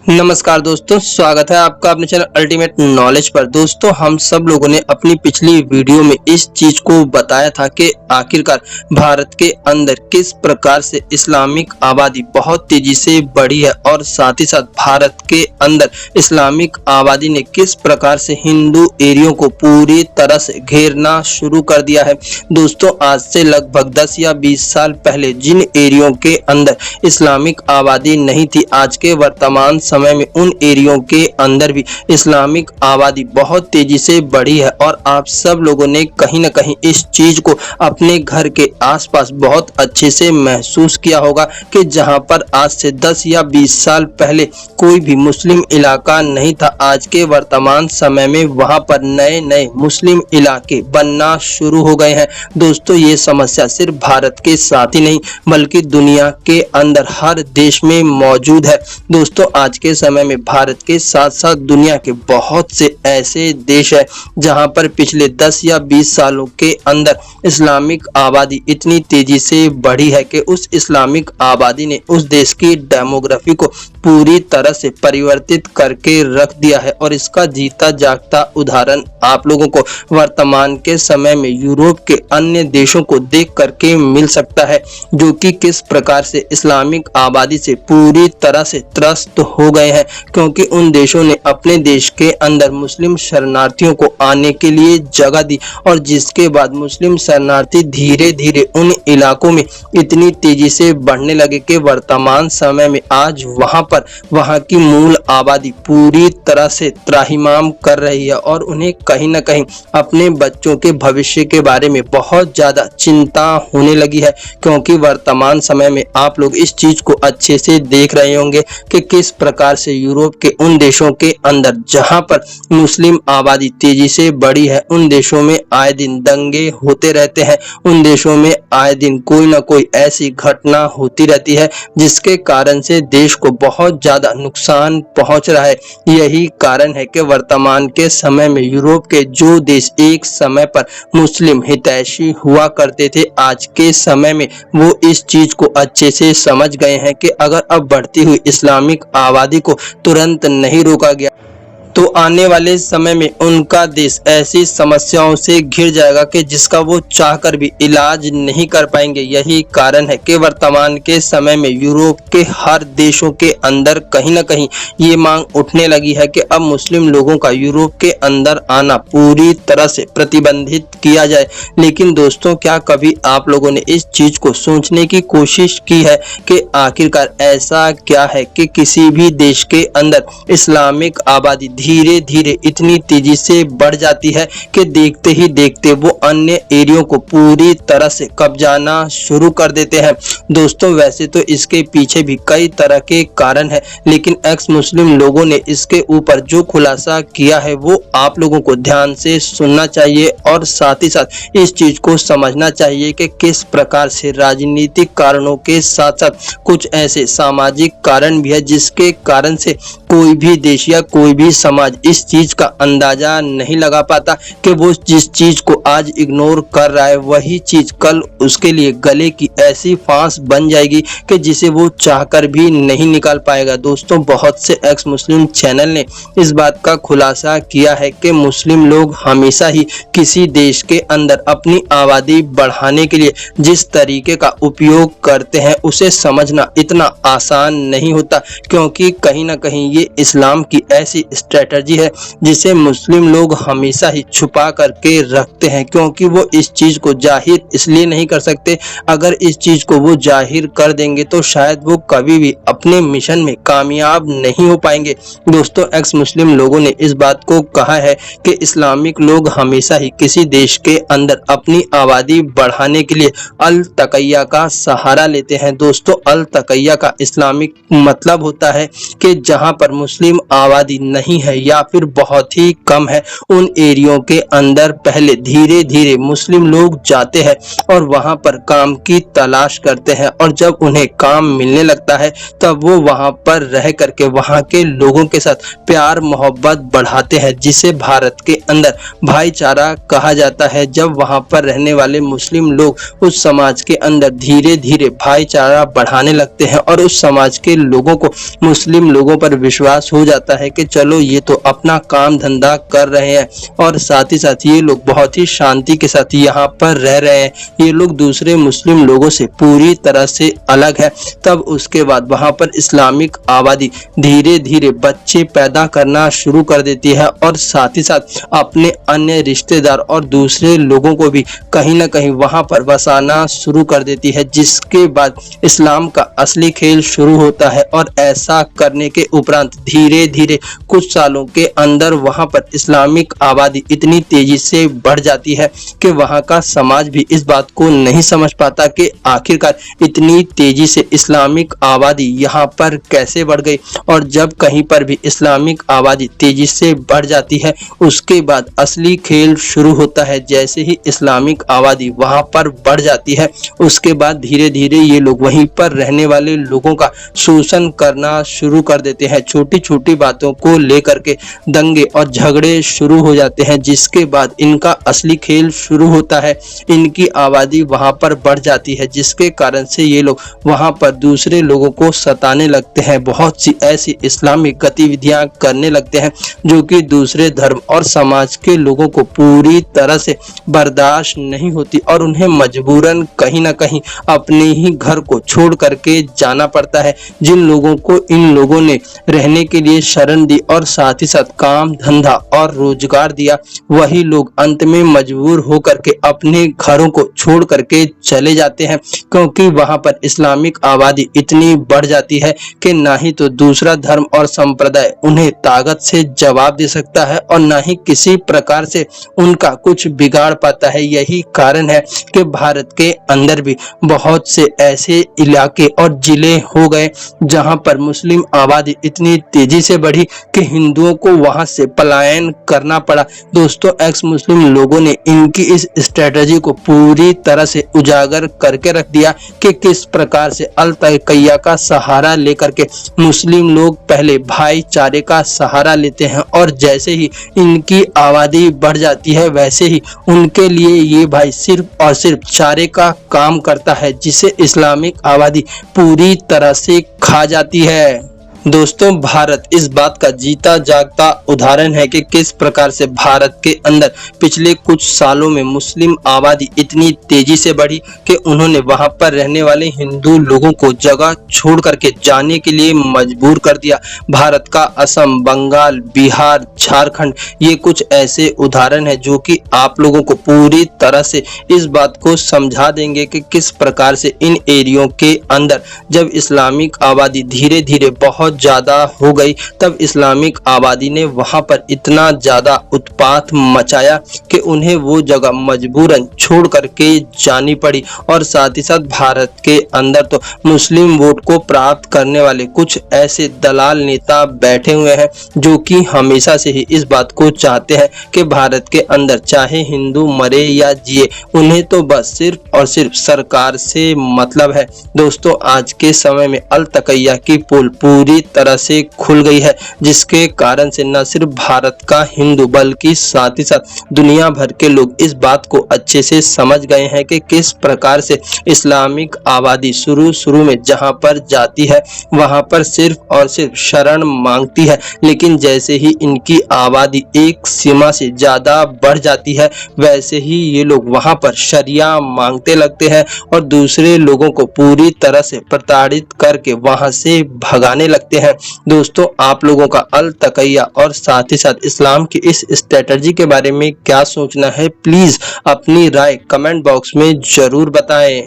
नमस्कार दोस्तों, स्वागत है आपका अपने चैनल अल्टीमेट नॉलेज पर। दोस्तों, हम सब लोगों ने अपनी पिछली वीडियो में इस चीज को बताया था कि आखिरकार भारत के अंदर किस प्रकार से इस्लामिक आबादी बहुत तेजी से बढ़ी है और साथ ही साथ भारत के अंदर इस्लामिक आबादी ने किस प्रकार से हिंदू एरियो को पूरी तरह से घेरना शुरू कर दिया है। दोस्तों, आज से लगभग 10 या 20 साल पहले जिन एरियो के अंदर इस्लामिक आबादी नहीं थी, आज के वर्तमान समय में उन एरियो के अंदर भी इस्लामिक आबादी बहुत तेजी से बढ़ी है। और आप सब लोगों ने कहीं ना कहीं इस चीज को अपने घर के आसपास बहुत अच्छे से महसूस किया होगा कि जहां पर आज से 10 या 20 साल पहले कोई भी मुस्लिम इलाका नहीं था, आज के वर्तमान समय में वहां पर नए नए मुस्लिम इलाके बनना शुरू हो गए हैं। दोस्तों, ये समस्या सिर्फ भारत के साथ ही नहीं बल्कि दुनिया के अंदर हर देश में मौजूद है। दोस्तों, आज के समय में भारत के साथ साथ दुनिया के बहुत से ऐसे देश है जहां पर पिछले 10 या 20 सालों के अंदर इस्लामिक आबादी इतनी तेजी से बढ़ी है कि उस इस्लामिक आबादी ने उस देश की डेमोग्राफी को पूरी तरह से परिवर्तित करके रख दिया है। और इसका जीता जागता उदाहरण आप लोगों को वर्तमान के समय में यूरोप के अन्य देशों को देख करके मिल सकता है, जो कि किस प्रकार से इस्लामिक आबादी से पूरी तरह से त्रस्त हो गए हैं, क्योंकि उन देशों ने अपने देश के अंदर मुस्लिम शरणार्थियों को आने के लिए जगह दी और जिसके बाद मुस्लिम शरणार्थी धीरे धीरे उन इलाकों में इतनी तेजी से बढ़ने लगे कि वर्तमान समय में आज वहां की मूल आबादी पूरी तरह से त्राहिमाम कर रही है और उन्हें कहीं ना कहीं अपने बच्चों के भविष्य के बारे में बहुत ज्यादा चिंता होने लगी है। क्योंकि वर्तमान समय में आप लोग इस चीज को अच्छे से देख रहे होंगे कि किस प्रकार से यूरोप के उन देशों के अंदर जहां पर मुस्लिम आबादी तेजी से बढ़ी है, उन देशों में आए दिन दंगे होते रहते हैं, उन देशों में आए दिन कोई ना कोई ऐसी घटना होती रहती है जिसके कारण से देश को बहुत ज्यादा नुकसान पहुंच रहा है। यही कारण है कि वर्तमान के समय में यूरोप के जो देश एक समय पर मुस्लिम हितैषी हुआ करते थे, आज के समय में वो इस चीज को अच्छे से समझ गए हैं कि अगर अब बढ़ती हुई इस्लामिक आबादी को तुरंत नहीं रोका गया तो आने वाले समय में उनका देश ऐसी समस्याओं से घिर जाएगा कि जिसका वो चाहकर भी इलाज नहीं कर पाएंगे। यही कारण है कि वर्तमान के समय में यूरोप के हर देशों के अंदर कहीं ना कहीं ये मांग उठने लगी है कि अब मुस्लिम लोगों का यूरोप के अंदर आना पूरी तरह से प्रतिबंधित किया जाए। लेकिन दोस्तों, क्या कभी आप लोगों ने इस चीज को सोचने की कोशिश की है कि आखिरकार ऐसा क्या है कि किसी भी देश के अंदर इस्लामिक आबादी धीरे धीरे इतनी तेजी से बढ़ जाती है कि देखते ही देखते वो अन्य एरियो को पूरी तरह से कब्जाना शुरू कर देते हैं। दोस्तों, वैसे तो इसके पीछे भी कई तरह के कारण है, लेकिन एक्स मुस्लिम लोगों ने इसके ऊपर जो खुलासा किया है वो आप लोगों को ध्यान से सुनना चाहिए और साथ ही साथ इस चीज को समझना चाहिए कि किस प्रकार से राजनीतिक कारणों के साथ साथ कुछ ऐसे सामाजिक कारण भी है जिसके कारण से कोई भी देश या कोई भी समाज इस चीज का अंदाजा नहीं लगा पाता कि वो जिस चीज को आज इग्नोर कर रहा है वही चीज कल उसके लिए गले की ऐसी फांस बन जाएगी कि जिसे वो चाहकर भी नहीं निकाल पाएगा। दोस्तों, बहुत से एक्स मुस्लिम चैनल ने इस बात का खुलासा किया है कि मुस्लिम लोग हमेशा ही किसी देश के अंदर अपनी आबादी बढ़ाने के लिए जिस तरीके का उपयोग करते हैं उसे समझना इतना आसान नहीं होता, क्योंकि कहीं ना कहीं ये इस्लाम की ऐसी स्ट्रेटजी है जिसे मुस्लिम लोग हमेशा ही छुपा करके रखते हैं, क्योंकि वो इस चीज को जाहिर इसलिए नहीं कर सकते। अगर इस चीज को वो जाहिर कर देंगे तो शायद वो कभी भी अपने मिशन में कामयाब नहीं हो पाएंगे। दोस्तों, एक्स मुस्लिम लोगों ने इस बात को कहा है कि इस्लामिक लोग हमेशा ही किसी देश के अंदर अपनी आबादी बढ़ाने के लिए अल तकैया का सहारा लेते हैं। दोस्तों, अल तकैया का इस्लामिक मतलब होता है कि जहां पर मुस्लिम आबादी नहीं है है या फिर बहुत ही कम है, उन एरियो के अंदर पहले धीरे धीरे मुस्लिम लोग जाते हैं और वहां पर काम की तलाश करते हैं, और जब उन्हें काम मिलने लगता है तब वो वहां पर रह करके वहां के लोगों के साथ प्यार मोहब्बत बढ़ाते हैं, जिसे भारत के अंदर भाईचारा कहा जाता है। जब वहां पर रहने वाले मुस्लिम लोग उस समाज के अंदर धीरे धीरे भाईचारा बढ़ाने लगते हैं और उस समाज के लोगों को मुस्लिम लोगों पर विश्वास हो जाता है कि चलो ये तो अपना काम धंधा कर रहे हैं और साथ ही साथ ये लोग बहुत ही शांति के साथ यहाँ पर रह रहे हैं, ये लोग दूसरे मुस्लिम लोगों से पूरी तरह से अलग है। तब उसके बाद वहां पर इस्लामिक आबादी धीरे धीरे बच्चे पैदा करना शुरू कर देती है और साथ ही साथ अपने अन्य रिश्तेदार और दूसरे लोगों को भी कहीं ना कहीं वहां पर बसाना शुरू कर देती है, जिसके बाद इस्लाम का असली खेल शुरू होता है। और ऐसा करने के उपरांत धीरे धीरे कुछ सालों के अंदर वहां पर इस्लामिक आबादी इतनी तेजी से बढ़ जाती है कि वहां का समाज भी इस बात को नहीं समझ पाता कि आखिरकार इतनी तेजी से इस्लामिक आबादी यहाँ पर कैसे बढ़ गई। और जब कहीं पर भी इस्लामिक आबादी तेजी से बढ़ जाती है उसके बाद असली खेल शुरू होता है। जैसे ही इस्लामिक आबादी वहां पर बढ़ जाती है उसके बाद धीरे धीरे ये लोग वहीं पर रहने वाले लोगों का शोषण करना शुरू कर देते हैं। छोटी छोटी बातों को लेकर के दंगे और झगड़े शुरू हो जाते हैं, जिसके बाद इनका असली खेल शुरू होता है। इनकी आबादी वहां पर बढ़ जाती है, जिसके कारण से ये लोग वहां पर दूसरे लोगों को सताने लगते हैं। बहुत सी ऐसी इस्लामिक गतिविधियां करने लगते हैं जो कि दूसरे धर्म और समाज के लोगों को पूरी तरह से बर्दाश्त नहीं होती और उन्हें मजबूरन कहीं ना कहीं अपने ही घर को छोड़ करके जाना पड़ता है। जिन लोगों को इन लोगों ने रहने के लिए शरण दी और साथ ही साथ काम धंधा और रोजगार दिया, वही लोग अंत में मजबूर होकर के अपने घरों को छोड़ करके चले जाते हैं, क्योंकि वहां पर इस्लामिक आबादी इतनी बढ़ जाती है कि ना ही तो दूसरा धर्म और संप्रदाय उन्हें ताकत से जवाब दे सकता है और ना ही किसी प्रकार से उनका कुछ बिगाड़ पाता है। यही कारण है कि भारत के अंदर भी बहुत से ऐसे इलाके और जिले हो गए जहां पर मुस्लिम आबादी इतनी तेजी से बढ़ी कि हिंदुओं को वहां से पलायन करना पड़ा। दोस्तों, एक्स मुस्लिम लोगों ने इनकी इस स्ट्रेटजी को पूरी तरह से उजागर करके रख दिया कि किस प्रकार से अल तकैया का सहारा लेकर के मुस्लिम लोग पहले भाईचारे का सहारा लेते हैं और जैसे ही इनकी आबादी बढ़ जाती है वैसे ही उनके लिए ये भाई सिर्फ और सिर्फ चारे का काम करता है, जिसे इस्लामिक आबादी पूरी तरह से खा जाती है। दोस्तों, भारत इस बात का जीता जागता उदाहरण है कि किस प्रकार से भारत के अंदर पिछले कुछ सालों में मुस्लिम आबादी इतनी तेजी से बढ़ी कि उन्होंने वहां पर रहने वाले हिंदू लोगों को जगह छोड़ करके जाने के लिए मजबूर कर दिया। भारत का असम, बंगाल, बिहार, झारखंड ये कुछ ऐसे उदाहरण है जो कि आप लोगों को पूरी तरह से इस बात को समझा देंगे कि किस प्रकार से इन एरियो के अंदर जब इस्लामिक आबादी धीरे धीरे बहुत ज्यादा हो गई तब इस्लामिक आबादी ने वहां पर इतना ज्यादा उत्पात मचाया कि उन्हें वो जगह मजबूरन छोड़ करके जानी पड़ी। और साथ ही साथ भारत के अंदर तो मुस्लिम वोट को प्राप्त करने वाले कुछ ऐसे दलाल नेता बैठे हुए हैं जो कि हमेशा से ही इस बात को चाहते हैं कि भारत के अंदर चाहे हिंदू मरे या जिए, उन्हें तो बस सिर्फ और सिर्फ सरकार से मतलब है। दोस्तों, आज के समय में अल तकैया की पोल पूरी तरह से खुल गई है, जिसके कारण से न सिर्फ भारत का हिंदू बल्कि साथ ही साथ दुनिया भर के लोग इस बात को अच्छे से समझ गए हैं कि किस प्रकार से इस्लामिक आबादी शुरू में जहां पर जाती है वहां पर सिर्फ और सिर्फ शरण मांगती है, लेकिन जैसे ही इनकी आबादी एक सीमा से ज्यादा बढ़ जाती है वैसे ही ये लोग वहां पर शरिया मांगते लगते हैं और दूसरे लोगों को पूरी तरह से प्रताड़ित करके वहां से भगाने लगते हैं। दोस्तों, आप लोगों का अल तकैया और साथ ही साथ इस्लाम की इस स्ट्रेटजी के बारे में क्या सोचना है, प्लीज अपनी राय कमेंट बॉक्स में जरूर बताएं।